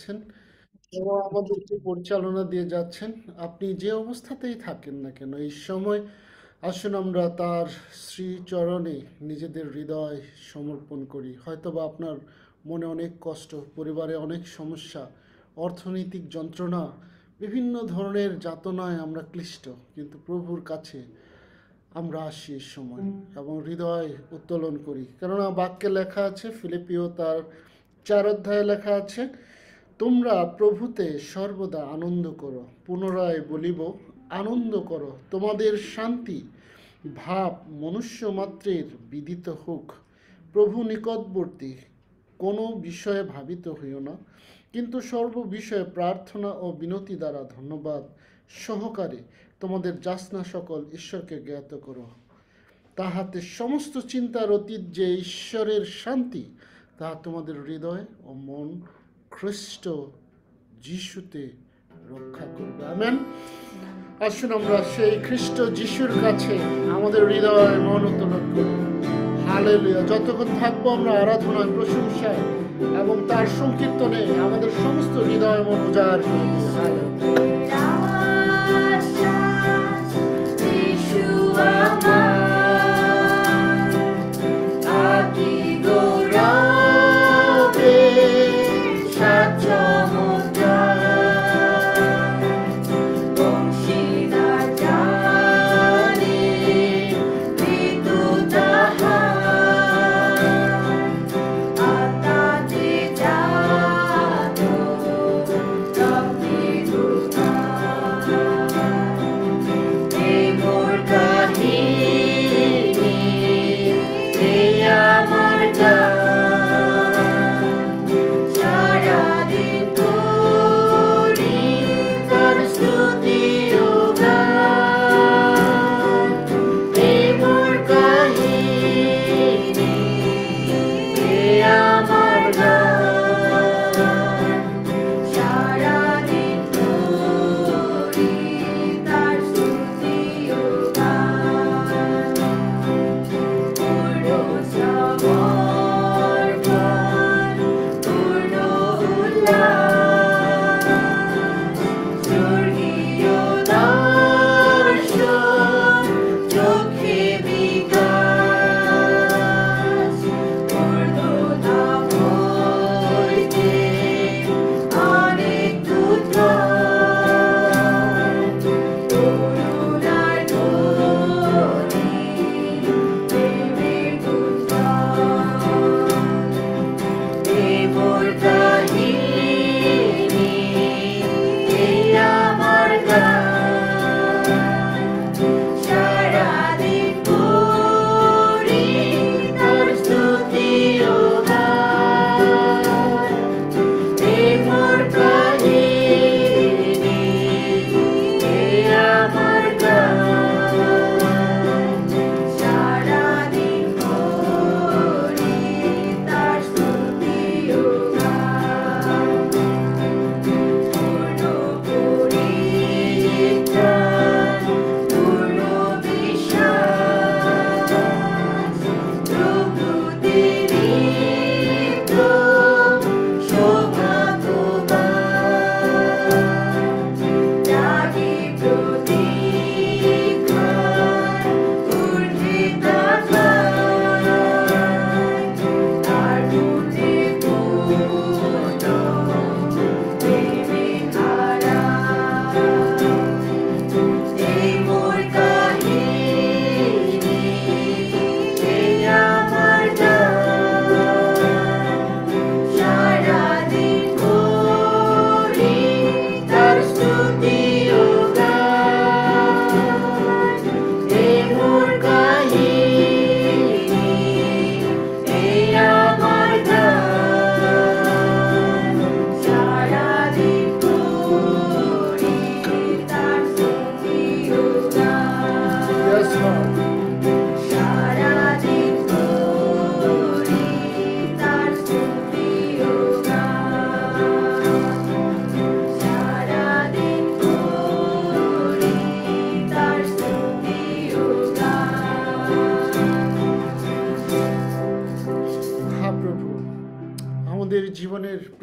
এসেছেন এবং আমাদেরকে পরিচালনা দিয়ে যাচ্ছেন। আপনি যে অবস্থাতেই থাকেন না কেন এই সময় আসুন আমরা তার শ্রীচরণে নিজেদের হৃদয় সমর্পণ করি। হয়তোবা আপনার মনে অনেক কষ্ট, পরিবারে অনেক সমস্যা, অর্থনৈতিক যন্ত্রণা, বিভিন্ন ধরনের যাতনায় আমরা ক্লিষ্ট, কিন্তু প্রভুর কাছে আমরা আসি এই সময় এবং হৃদয় উত্তোলন করি। কেননা বাক্যে লেখা আছে, ফিলিপিও তার 4 অধ্যায়ে লেখা আছে, তোমরা প্রভুতে সর্বদা আনন্দ করো। পুনরায় বলিব, আনন্দ করো। তোমাদের শান্তি ভাব মনুষ্য মাত্রের বিদিত হোক। প্রভু নিকটবর্তী, কোনো বিষয়ে ভাবিত হইও না, কিন্তু সর্ব বিষয়ে প্রার্থনা ও বিনতি দ্বারা ধন্যবাদ সহকারে তোমাদের যাচনা সকল ঈশ্বরকে জ্ঞাত করো। তাহাতে সমস্ত চিন্তার অতীত যে ঈশ্বরের শান্তি, তাহা তোমাদের হৃদয় ও মন খ্রিস্ট যিশুতে রক্ষা করবে। আমেন। আসুন আমরা সেই খ্রিস্ট যিশুর কাছে আমাদের হৃদয় মন উত্তোলন করি। হালেলুয়া। যতক্ষণ থাকবো আমরা আরাধনায়, প্রশংসায় এবং তার সংকীর্তনে আমাদের সমস্ত হৃদয় মন উজাড় করে দিই। হালেলুয়া।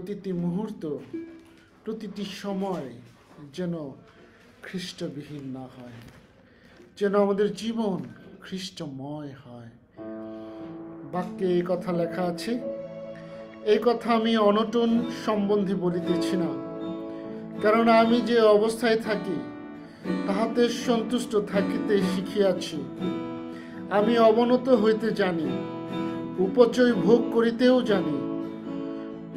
প্রতিটি মুহূর্ত, প্রতিটি সময় যেন খ্রিস্টবিহীন না হয়, যেন আমাদের জীবন খ্রিস্টময় হয়। বাক্যে এই কথা লেখা আছে। এই কথা আমি অনটন সম্বন্ধে বলিতেছি না, কারণ আমি যে অবস্থায় থাকি তাহাতে সন্তুষ্ট থাকিতে শিখিয়াছি। আমি অবনত হইতে জানি, উপচয় ভোগ করিতেও জানি।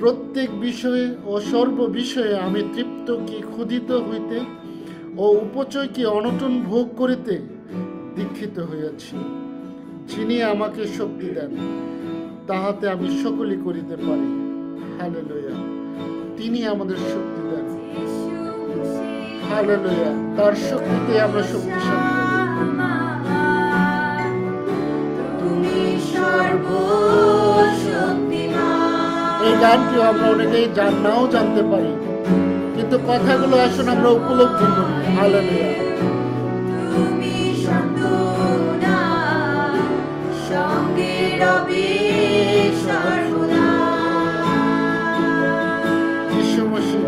প্রত্যেক বিষয়ে ও সর্ব বিষয়ে আমি তৃপ্ত কি ক্ষুধিত হইতে ও উপচয় কি অনটন ভোগ করিতে দীক্ষিত হইয়াছি। যিনি আমাকে শক্তি দেন, তাহাতে আমি সকলই করিতে পারি। হালেলুয়া। তিনি আমাদের শক্তি দেন। হালেলুয়া। তার শক্তিতে আমরা শক্তিশালী হই। এই গানটিও আমরা অনেকেই নাও জানতে পারি, কিন্তু কথাগুলো আসলে আমরা উপলব্ধি করি। হালেলুয়া। যিশু মসিহ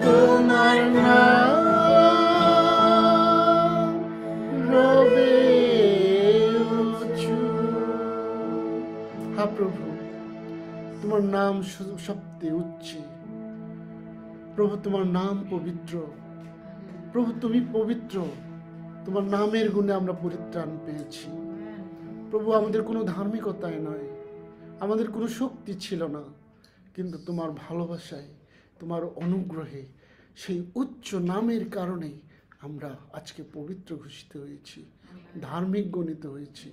তোমার নাম রবে উঁচু। হ্যাঁ প্রভু, তোমার নাম সবচেয়ে উচ্চে। প্রভু তোমার নাম পবিত্র। প্রভু তুমি পবিত্র, তোমার নামের গুণে আমরা পরিত্রাণ পেয়েছি। প্রভু আমাদের কোনো ধার্মিকতায় নয়, আমাদের কোনো শক্তি ছিল না, কিন্তু তোমার ভালোবাসায়, তোমার অনুগ্রহে, সেই উচ্চ নামের কারণে আমরা আজকে পবিত্র ঘোষিত হয়েছি, ধার্মিক গণিত হয়েছি।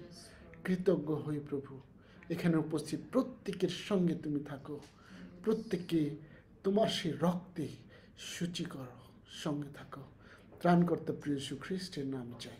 কৃতজ্ঞ হই প্রভু। এখানে উপস্থিত প্রত্যেকের সঙ্গে তুমি থাকো, প্রত্যেককে তোমার সেই রক্তে সূচি করো, সঙ্গে থাকো। ত্রাণকর্তা প্রিয় যীশু খ্রিস্টের নাম চাই।